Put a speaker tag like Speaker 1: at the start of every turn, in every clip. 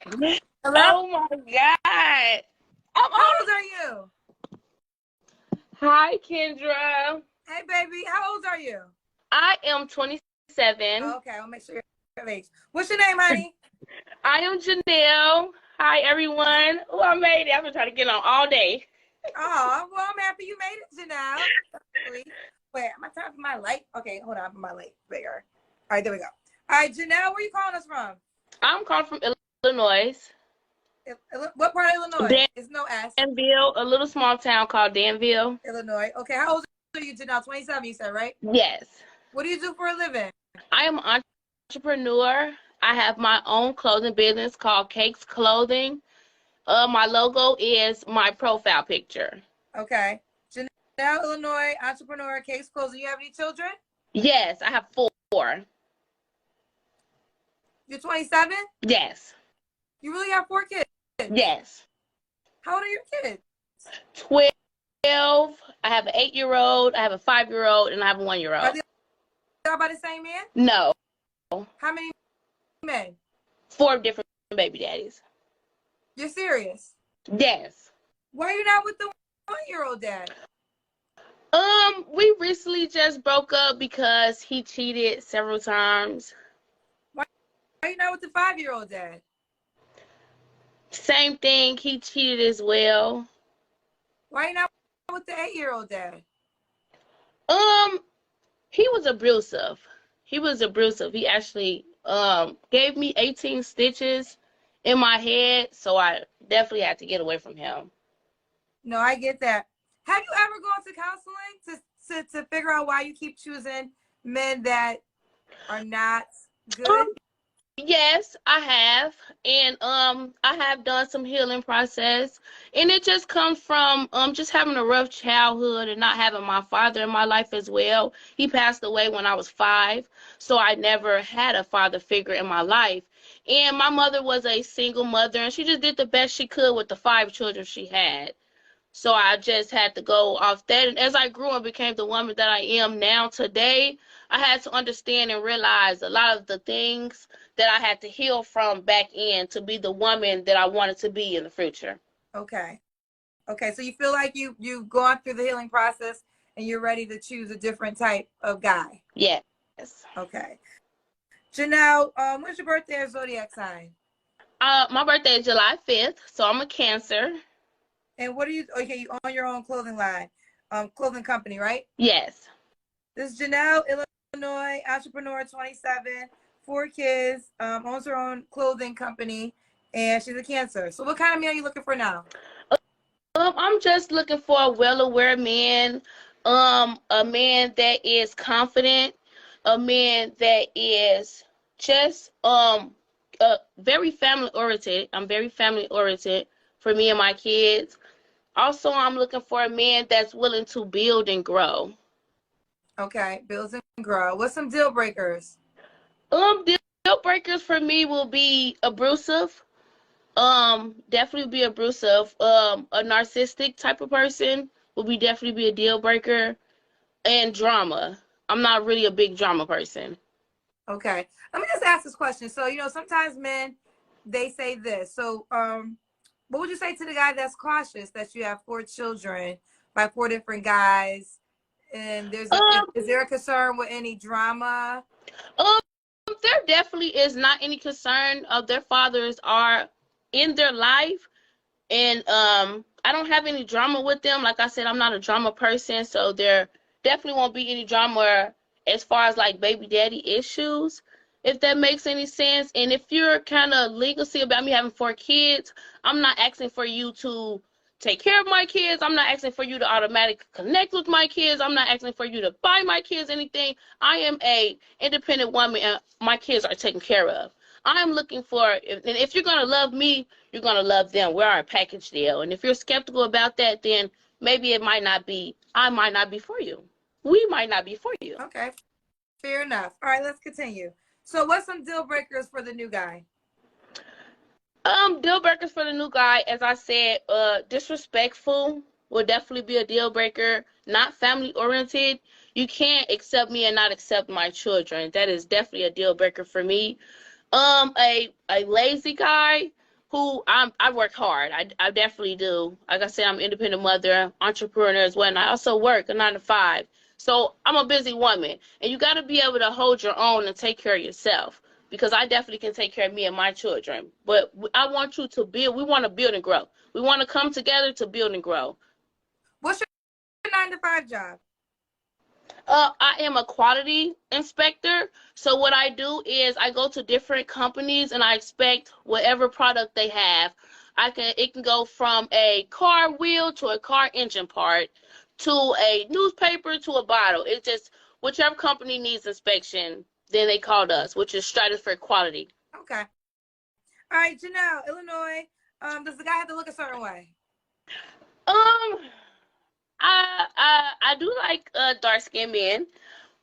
Speaker 1: Hello?
Speaker 2: Oh my God. I'm
Speaker 1: How
Speaker 2: on.
Speaker 1: old are you?
Speaker 2: Hi, Kendra.
Speaker 1: Hey, baby. How old are you?
Speaker 2: I am 27.
Speaker 1: Oh, okay, I'll make sure your age. What's your name, honey?
Speaker 2: I am Janelle. Hi, everyone. Oh, I made it. I've been trying to get on all day.
Speaker 1: Oh, well, I'm happy you made it, Janelle. That's sweet. Wait, am I turning for my light? Okay, hold on, for my light bigger. All right, there we go. All right, Janelle, where you calling us from?
Speaker 2: I'm calling from Illinois.
Speaker 1: What part of Illinois? It's no S.
Speaker 2: Danville, a little small town called Danville.
Speaker 1: Illinois. Okay, how old are you, Janelle? 27, you said, right?
Speaker 2: Yes.
Speaker 1: What do you do for a living?
Speaker 2: I am an entrepreneur. I have my own clothing business called Cakes Clothing. My logo is my profile picture.
Speaker 1: Okay. Janelle, Illinois, entrepreneur, case closing. You have any children?
Speaker 2: Yes, I have 4.
Speaker 1: You're 27?
Speaker 2: Yes.
Speaker 1: You really have 4 kids?
Speaker 2: Yes.
Speaker 1: How old are your kids?
Speaker 2: 12. I have an 8-year-old, I have a 5-year-old, and I have a 1-year-old.
Speaker 1: Are they all by the same man?
Speaker 2: No.
Speaker 1: How many men?
Speaker 2: 4 different baby daddies.
Speaker 1: You're serious?
Speaker 2: Yes.
Speaker 1: Why are you not with the 1-year-old dad?
Speaker 2: We recently just broke up because he cheated several times.
Speaker 1: Why are you not with the 5-year-old dad?
Speaker 2: Same thing, he cheated as well.
Speaker 1: Why are you not with the 8-year-old dad?
Speaker 2: He was abusive. He actually gave me 18 stitches in my head, so I definitely had to get away from him.
Speaker 1: No, I get that. Have you ever gone to counseling to figure out why you keep choosing men that are not good?
Speaker 2: Yes, I have. And I have done some healing process. And it just comes from just having a rough childhood and not having my father in my life as well. He passed away when I was 5, so I never had a father figure in my life. And my mother was a single mother and she just did the best she could with the 5 children she had. So I just had to go off that. And as I grew and became the woman that I am now today, I had to understand and realize a lot of the things that I had to heal from back in to be the woman that I wanted to be in the future.
Speaker 1: Okay. Okay, so you feel like you've gone through the healing process and you're ready to choose a different type of guy.
Speaker 2: Yes.
Speaker 1: Okay. Janelle, when's your birthday or zodiac sign?
Speaker 2: My birthday is July 5th, so I'm a Cancer.
Speaker 1: And what are you, okay, you own your own clothing line, clothing company, right?
Speaker 2: Yes.
Speaker 1: This is Janelle, Illinois, entrepreneur, 27, 4 kids, owns her own clothing company, and she's a Cancer. So what kind of man are you looking for now?
Speaker 2: I'm just looking for a well-aware man, a man that is confident, a man that is just very family oriented. I'm very family oriented for me and my kids. Also, I'm looking for a man that's willing to build and grow.
Speaker 1: Okay, builds and grow. What's some deal breakers?
Speaker 2: Deal breakers for me will be abusive. Definitely be abusive. A narcissistic type of person will be definitely be a deal breaker. And drama. I'm not really a big drama person.
Speaker 1: Okay, let me just ask this question. So, sometimes men, they say this. So, what would you say to the guy that's cautious that you have 4 children by 4 different guys? And is there a concern with any drama?
Speaker 2: Um, there definitely is not any concern of their fathers are in their life, and I don't have any drama with them. Like I said, I'm not a drama person, so there definitely won't be any drama as far as like baby daddy issues, if that makes any sense. And if you're kind of legacy about me having 4 kids, I'm not asking for you to take care of my kids. I'm not asking for you to automatically connect with my kids. I'm not asking for you to buy my kids anything. I am a independent woman and my kids are taken care of. I'm looking for, and if you're going to love me, you're going to love them. We're a package deal. And if you're skeptical about that, then maybe it might not be, I might not be for you. We might not be for you.
Speaker 1: Okay, fair enough. All right, let's continue. So what's some deal breakers for the new guy?
Speaker 2: Deal breakers for the new guy, as I said, disrespectful will definitely be a deal breaker. Not family oriented. You can't accept me and not accept my children. That is definitely a deal breaker for me. A lazy guy I work hard. I definitely do. Like I said, I'm an independent mother, entrepreneur as well, and I also work a 9 to 5. So I'm a busy woman, and you got to be able to hold your own and take care of yourself. Because I definitely can take care of me and my children. But I want you to build. We want to build and grow. We want to come together to build and grow.
Speaker 1: What's your 9 to 5 job?
Speaker 2: I am a quality inspector. So what I do is I go to different companies and I inspect whatever product they have. It can go from a car wheel to a car engine part to a newspaper to a bottle. It's just whichever company needs inspection, then they called us, which is Stratosphere Quality.
Speaker 1: Okay. All right, Janelle, Illinois. Does the guy have to look a certain way?
Speaker 2: Um, I do like dark skinned men,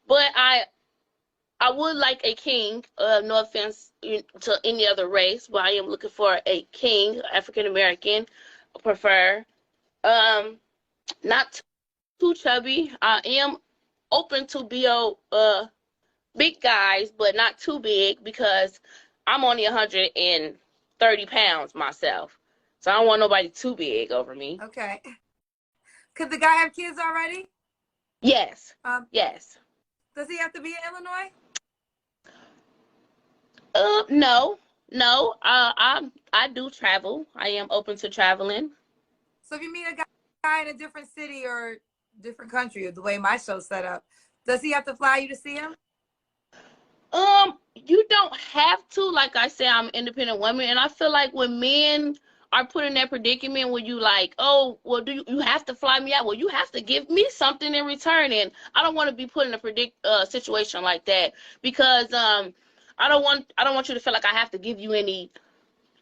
Speaker 2: but I would like a king. No offense to any other race, but I am looking for a king, African American. Prefer. Not too chubby. I am open to big guys, but not too big because I'm only 130 pounds myself, so I don't want nobody too big over me.
Speaker 1: Okay. Could the guy have kids already?
Speaker 2: Yes. Yes.
Speaker 1: Does he have to be in Illinois?
Speaker 2: No. I do travel. I am open to traveling.
Speaker 1: So if you meet a guy in a different city or different country, the way my show's set up, does he have to fly you to see him?
Speaker 2: You don't have to. Like I said, I'm an independent woman, and I feel like when men are put in that predicament where you like, oh, well, you have to fly me out? Well, you have to give me something in return, and I don't want to be put in a situation like that because I don't want you to feel like I have to give you any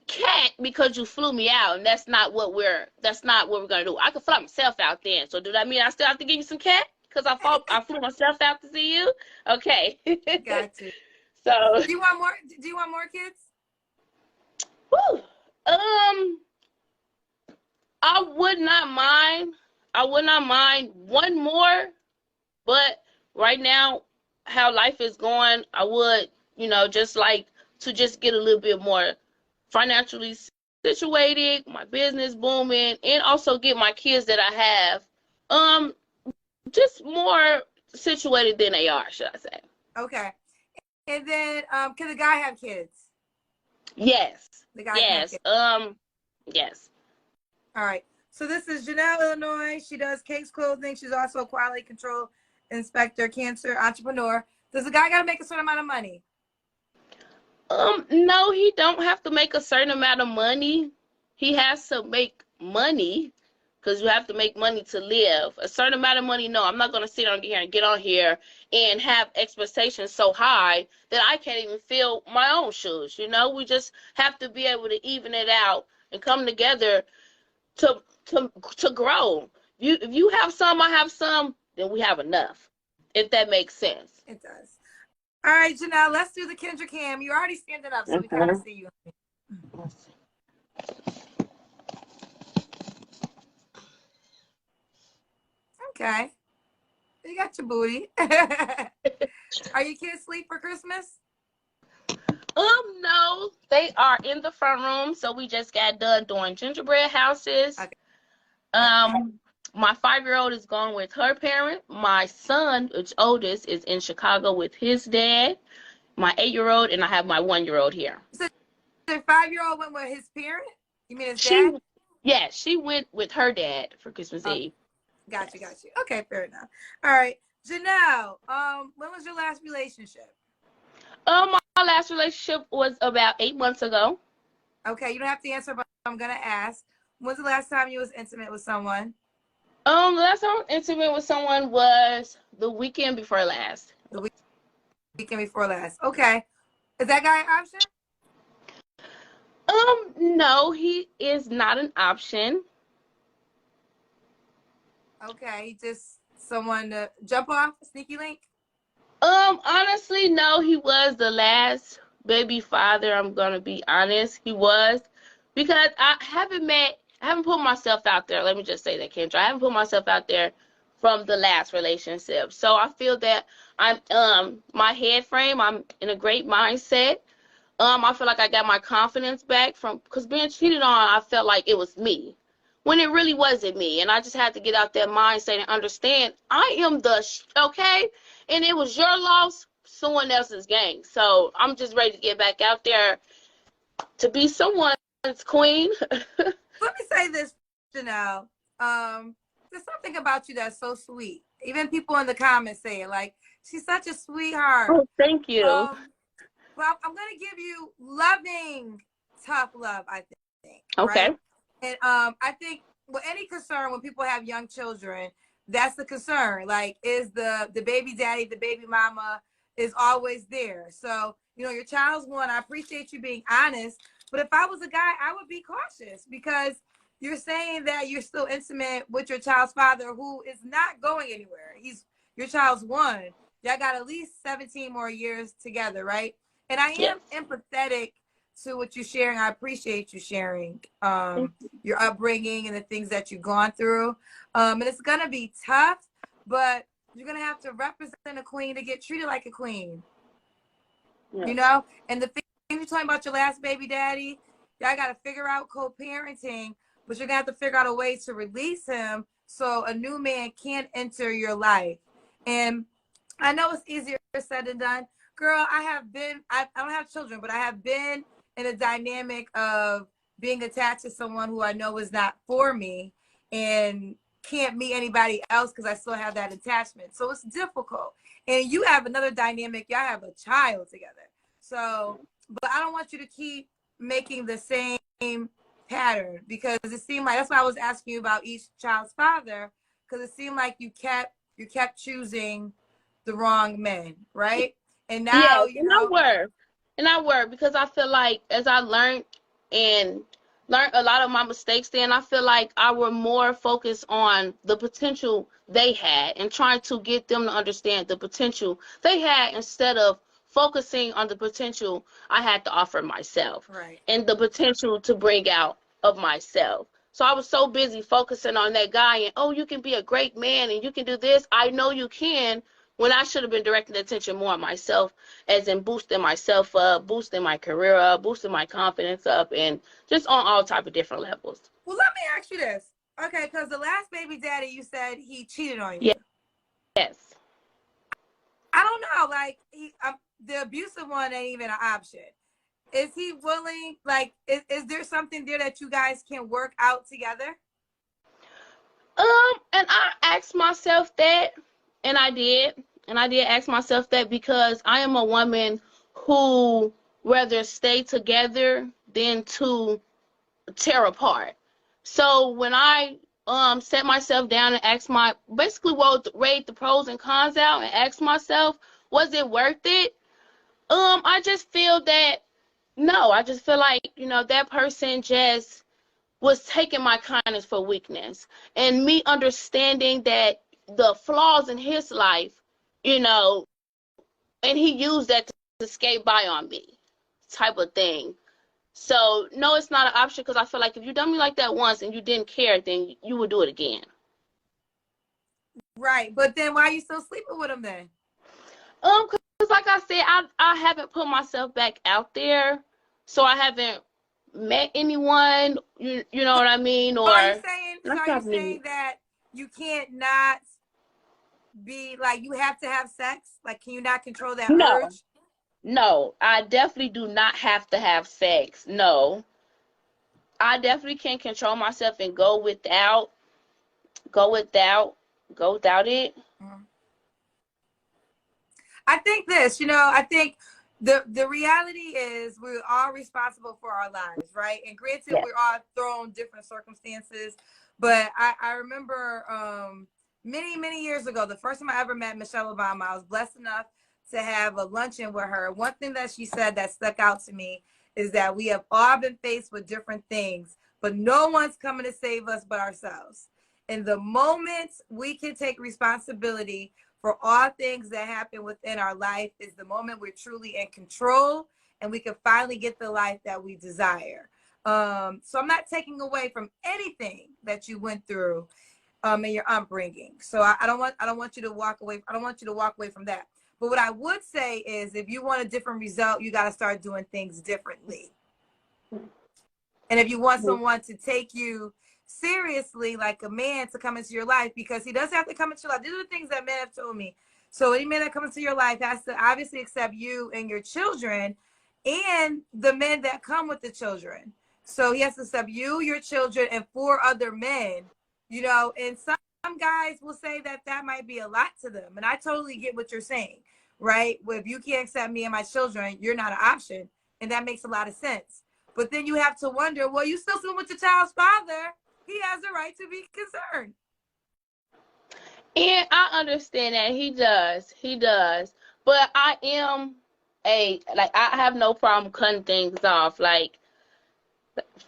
Speaker 2: cat because you flew me out, and that's not what we're gonna do. I could fly myself out then. So do that mean I still have to give you some cat because I flew myself out to see you? Okay.
Speaker 1: Got you.
Speaker 2: So
Speaker 1: do you want more kids?
Speaker 2: Whew. I would not mind one more, but right now, how life is going, I would, just like to just get a little bit more financially situated, my business booming, and also get my kids that I have, just more situated than they are, should I say.
Speaker 1: Okay. And then, can the guy have kids?
Speaker 2: Yes.
Speaker 1: The guy
Speaker 2: yes.
Speaker 1: Can have kids.
Speaker 2: Yes.
Speaker 1: All right. So this is Janelle, Illinois. She does Cakes Clothing. She's also a quality control inspector, cancer entrepreneur. Does the guy got to make a certain amount of money?
Speaker 2: No, he don't have to make a certain amount of money. He has to make money because you have to make money to live. A certain amount of money, no. I'm not going to sit on here and get on here and have expectations so high that I can't even fill my own shoes. We just have to be able to even it out and come together to grow. If you have some, I have some, then we have enough, if that makes sense.
Speaker 1: It does. All right, Janelle, let's do the Kendra Cam. You're already standing up, so we kind of see you. Okay. You got your booty. Are your kids asleep for Christmas?
Speaker 2: No. They are in the front room, so we just got done doing gingerbread houses. Okay. My 5-year-old is going with her parent. My son, which oldest, is in Chicago with his dad. My 8-year-old, and I have my 1-year-old here.
Speaker 1: So the 5-year-old went with his parent? You mean his dad?
Speaker 2: Yeah, she went with her dad for Christmas Eve.
Speaker 1: Got you. Okay, fair enough. All right. Janelle, when was your last relationship?
Speaker 2: My last relationship was about 8 months ago.
Speaker 1: Okay, you don't have to answer, but I'm going to ask. When's the last time you was intimate with someone?
Speaker 2: The last time I was intimate with someone was the weekend before last.
Speaker 1: The weekend before last. Okay. Is that guy an option?
Speaker 2: No, he is not an option.
Speaker 1: Okay, just someone to jump off, sneaky link?
Speaker 2: Honestly, no, he was the last baby father, I'm gonna be honest. He was. Because I haven't put myself out there. Let me just say that, Kendra. I haven't put myself out there from the last relationship. So I feel that I'm my head frame, I'm in a great mindset. I feel like I got my confidence back from, because being cheated on, I felt like it was me when it really wasn't me. And I just had to get out that mindset and understand I am okay? And it was your loss, someone else's gain. So I'm just ready to get back out there to be someone's queen.
Speaker 1: Let me say this, Janelle. There's something about you that's so sweet. Even people in the comments say it, like, she's such a sweetheart.
Speaker 2: Oh, thank you.
Speaker 1: Well, I'm gonna give you loving, tough love, I think.
Speaker 2: Okay.
Speaker 1: Right? And I think with any concern when people have young children, that's the concern. Like, is the baby daddy, the baby mama is always there. So, you know, your child's one. I appreciate you being honest. But if I was a guy, I would be cautious because you're saying that you're still intimate with your child's father who is not going anywhere. He's your child's one. Y'all got at least 17 more years together, right? And I am empathetic to what you're sharing. I appreciate you sharing your upbringing and the things that you've gone through. And it's going to be tough, but you're going to have to represent a queen to get treated like a queen. Yes. You know? And the thing you're talking about your last baby daddy, y'all got to figure out co-parenting, but you're going to have to figure out a way to release him so a new man can't enter your life. And I know it's easier said than done. Girl, I don't have children, but I have been in a dynamic of being attached to someone who I know is not for me and can't meet anybody else because I still have that attachment. So it's difficult. And you have another dynamic. Y'all have a child together. So, but I don't want you to keep making the same pattern because it seemed like, that's why I was asking you about each child's father, because it seemed like you kept choosing the wrong men, right? And now,
Speaker 2: yes, I were because I feel like as I learned a lot of my mistakes, then I feel like I were more focused on the potential they had and trying to get them to understand the potential they had instead of focusing on the potential I had to offer myself,
Speaker 1: right,
Speaker 2: and the potential to bring out of myself. So I was so busy focusing on that guy and, oh, you can be a great man and you can do this. I know you can, when I should have been directing attention more on myself, as in boosting myself up, boosting my career up, boosting my confidence up, and just on all type of different levels.
Speaker 1: Well, let me ask you this. Okay, because the last baby daddy, you said he cheated on you.
Speaker 2: Yes.
Speaker 1: I don't know. Like, the abusive one ain't even an option. Is he willing? Like, is there something there that you guys can work out together?
Speaker 2: And I asked myself that, and I did. And I did ask myself that because I am a woman who rather stay together than to tear apart. So when I set myself down and asked weighed the pros and cons out and asked myself, was it worth it? I just feel that no, I just feel like, that person just was taking my kindness for weakness, and me understanding that the flaws in his life, and he used that to skate by on me, type of thing. So no, it's not an option, because I feel like if you done me like that once and you didn't care, then you would do it again.
Speaker 1: Right, but then why are you still sleeping with him then?
Speaker 2: Because like I said, I haven't put myself back out there, so I haven't met anyone. You know what I mean? Or
Speaker 1: are you saying that you can't not be like, you have to have sex? Like, can you not control that urge?
Speaker 2: No, I definitely do not have to have sex. No, I definitely can control myself and go without it.
Speaker 1: I think this, I think the reality is we're all responsible for our lives, right? And granted, we're all thrown different circumstances, but I remember many years ago, the first time I ever met Michelle Obama, I was blessed enough to have a luncheon with her. One thing that she said that stuck out to me is that we have all been faced with different things, but no one's coming to save us but ourselves. And the moment we can take responsibility for all things that happen within our life is the moment we're truly in control and we can finally get the life that we desire. So I'm not taking away from anything that you went through in your upbringing. So I don't want you to walk away. I don't want you to walk away from that. But what I would say is if you want a different result, you got to start doing things differently. And if you want someone to take you seriously, like a man, to come into your life, because he does have to come into your life. These are the things that men have told me. So any man that comes into your life has to obviously accept you and your children and the men that come with the children. So he has to accept you, your children, and 4 other men, you know, and some guys will say that that might be a lot to them. And I totally get what you're saying, right? Well, if you can't accept me and my children, you're not an option. And that makes a lot of sense. But then you have to wonder, well, you still sleeping with your child's father. He has a right to be concerned.
Speaker 2: And I understand that he does. But I am I have no problem cutting things off. Like,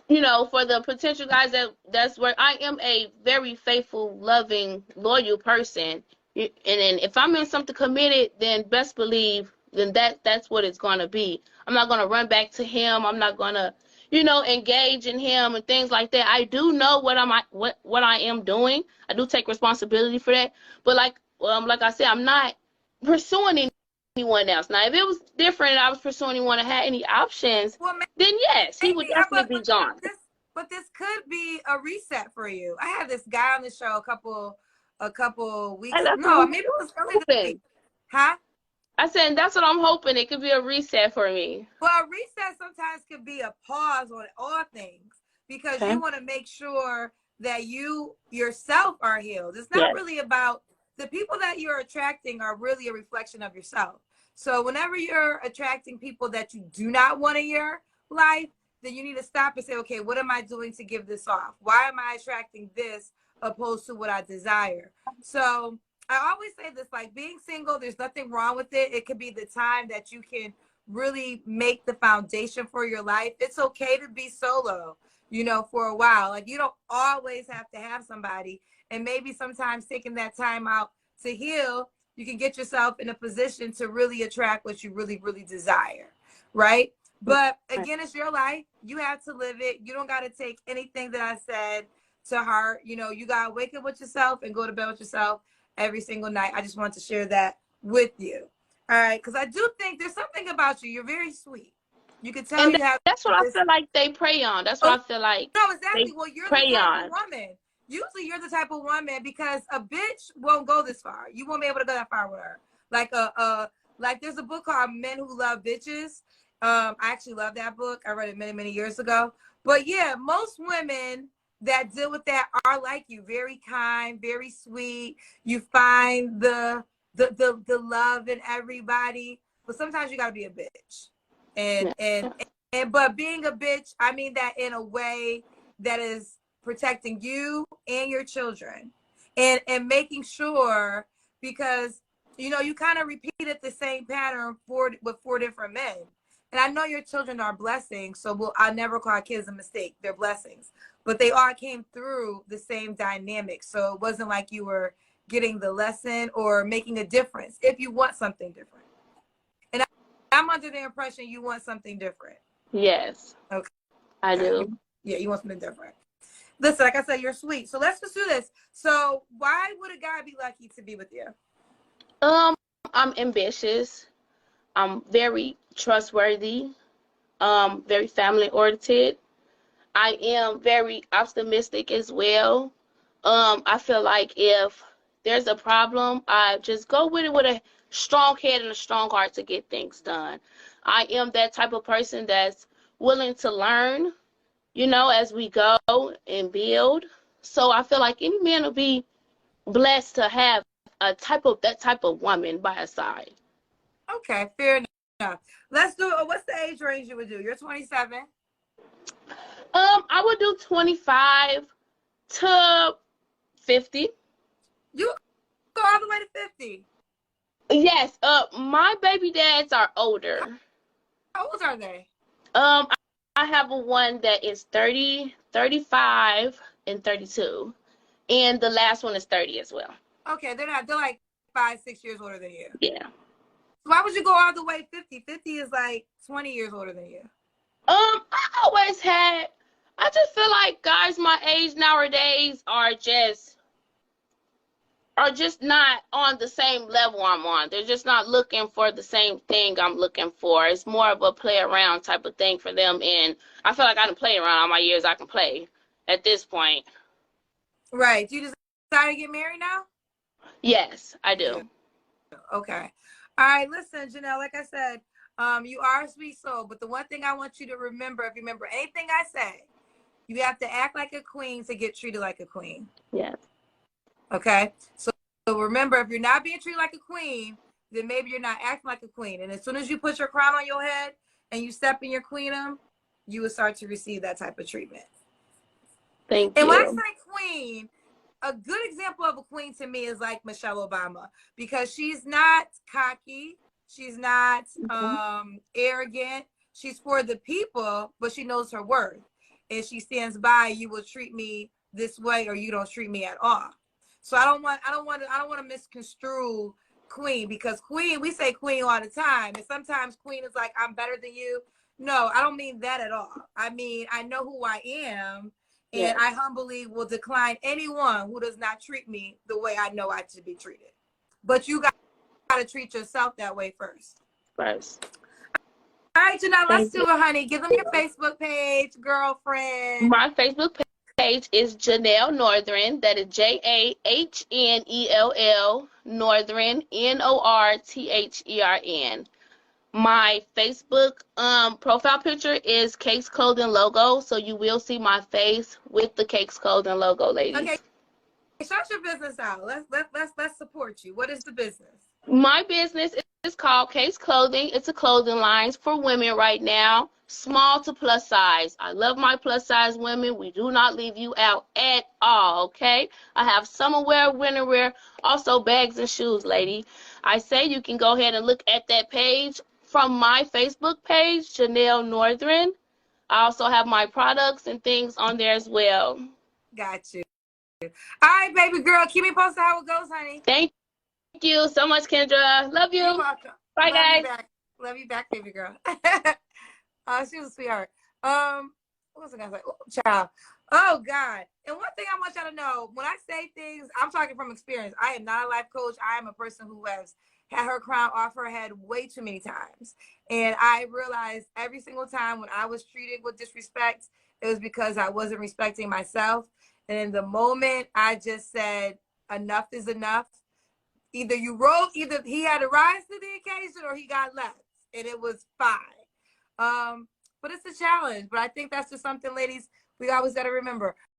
Speaker 2: you know, for the potential guys that's where I am a very faithful, loving, loyal person. And then if I'm in something committed, then best believe then that's what it's gonna be. I'm not gonna run back to him. I'm not gonna, you know, engage in him and things like that. I do know what I am doing. I do take responsibility for that. But like I said, I'm not pursuing anyone else. Now, if it was different and I was pursuing anyone that had any options,
Speaker 1: Well,
Speaker 2: then yes, he would definitely be gone.
Speaker 1: But this could be a reset for you. I had this guy on the show a couple weeks. No, maybe it was early this week. Huh?
Speaker 2: I said that's what I'm hoping. It could be a reset for me.
Speaker 1: Well, a reset sometimes could be a pause on all things because you want to make sure that you yourself are healed. It's not really about the people that you're attracting are really a reflection of yourself. So whenever you're attracting people that you do not want in your life, then you need to stop and say, okay, what am I doing to give this off? Why am I attracting this opposed to what I desire? So I always say this, like being single, there's nothing wrong with it. It could be the time that you can really make the foundation for your life. It's okay to be solo, you know, for a while. Like you don't always have to have somebody. And maybe sometimes taking that time out to heal, you can get yourself in a position to really attract what you really, really desire, right? But again, it's your life. You have to live it. You don't got to take anything that I said to heart. You know, you got to wake up with yourself and go to bed with yourself every single night. I just want to share that with you. All right. Because I do think there's something about you. You're very sweet. You can tell
Speaker 2: and
Speaker 1: you have.
Speaker 2: That's what I feel like they prey on. That's what I feel like.
Speaker 1: No, exactly. Well, you're the type of woman. Usually you're the type of woman because a bitch won't go this far. You won't be able to go that far with her. Like there's a book called Men Who Love Bitches. I actually love that book. I read it many, many years ago. But yeah, most women that deal with that are like you, very kind, very sweet. You find the love in everybody, but sometimes you gotta be a bitch. But being a bitch, I mean that in a way that is protecting you and your children, and making sure, because you know you kind of repeated the same pattern with 4 different men. And I know your children are blessings, so I never call kids a mistake. They're blessings. But they all came through the same dynamic. So it wasn't like you were getting the lesson or making a difference if you want something different. And I'm under the impression you want something different.
Speaker 2: Yes.
Speaker 1: Okay.
Speaker 2: I do.
Speaker 1: Yeah, you want something different. Listen, like I said, you're sweet. So let's just do this. So why would a guy be lucky to be with you?
Speaker 2: I'm ambitious. I'm very trustworthy, very family oriented. I am very optimistic as well. I feel like if there's a problem, I just go with it with a strong head and a strong heart to get things done. I am that type of person that's willing to learn, you know, as we go and build. So I feel like any man will be blessed to have that type of woman by his side.
Speaker 1: Okay, fair enough. Let's do it. What's the age range you would do? You're 27.
Speaker 2: I would do 25 to 50.
Speaker 1: You go all the way to 50.
Speaker 2: Yes. My baby dads are older.
Speaker 1: How old are they?
Speaker 2: I have a one that is 30, 35, and 32, and the last one is 30 as well.
Speaker 1: Okay, they're like 5-6 years older than you.
Speaker 2: Yeah.
Speaker 1: Why would you go all the way 50? 50 is like 20 years older than you.
Speaker 2: I just feel like guys my age nowadays are just are just not on the same level I'm on. They're just not looking for the same thing I'm looking for. It's more of a play around type of thing for them, and I feel like I can play around all my years I can play at this point.
Speaker 1: Right. You decided to get married now?
Speaker 2: Yes, I do.
Speaker 1: Okay. All right. Listen, Janelle, like I said, you are a sweet soul, but the one thing I want you to remember, if you remember anything I say, you have to act like a queen to get treated like a queen.
Speaker 2: Yes.
Speaker 1: Okay. So remember, if you're not being treated like a queen, then maybe you're not acting like a queen. And as soon as you put your crown on your head and you step in your queendom, you will start to receive that type of treatment.
Speaker 2: Thank
Speaker 1: And when I
Speaker 2: you.
Speaker 1: say queen, a good example of a queen to me is like Michelle Obama, because she's not cocky, she's not arrogant, she's for the people, but she knows her worth, and she stands by, you will treat me this way or you don't treat me at all. So I don't want to misconstrue queen, because queen, we say queen all the time, and sometimes queen is like, I'm better than you. No, I don't mean that at all. I mean, I know who I am, and
Speaker 2: Yes.
Speaker 1: I humbly will decline anyone who does not treat me the way I know I should be treated. But you got to treat yourself that way first.
Speaker 2: First.
Speaker 1: All right, Janelle, let's
Speaker 2: Thank
Speaker 1: do
Speaker 2: you.
Speaker 1: it, honey. Give them your Facebook page, girlfriend.
Speaker 2: My Facebook page is Janelle Northern. That is JAHNELL Northern NORTHERN. My Facebook profile picture is Cakes Clothing logo, so you will see my face with the Cakes Clothing logo, ladies.
Speaker 1: Okay, shut your business out. Let's support you. What is the business?
Speaker 2: My business is called Cakes Clothing. It's a clothing line for women right now, small to plus size. I love my plus size women. We do not leave you out at all, okay? I have summer wear, winter wear, also bags and shoes, lady. I say you can go ahead and look at that page from my Facebook page, Janelle Northern. I also have my products and things on there as well.
Speaker 1: Got you. All right, baby girl. Keep me posted how it goes, honey.
Speaker 2: Thank you so much, Kendra. Love you.
Speaker 1: You're welcome.
Speaker 2: Bye,
Speaker 1: Love
Speaker 2: guys.
Speaker 1: you back. Love you back, baby girl. She was a sweetheart. What was I gonna say? Oh, child. Oh God. And one thing I want y'all to know, when I say things, I'm talking from experience. I am not a life coach. I am a person who has had her crown off her head way too many times. And I realized every single time when I was treated with disrespect, it was because I wasn't respecting myself. And in the moment I just said, enough is enough. Either he had to rise to the occasion or he got left, and it was fine. But it's a challenge. But I think that's just something, ladies, we always got to remember.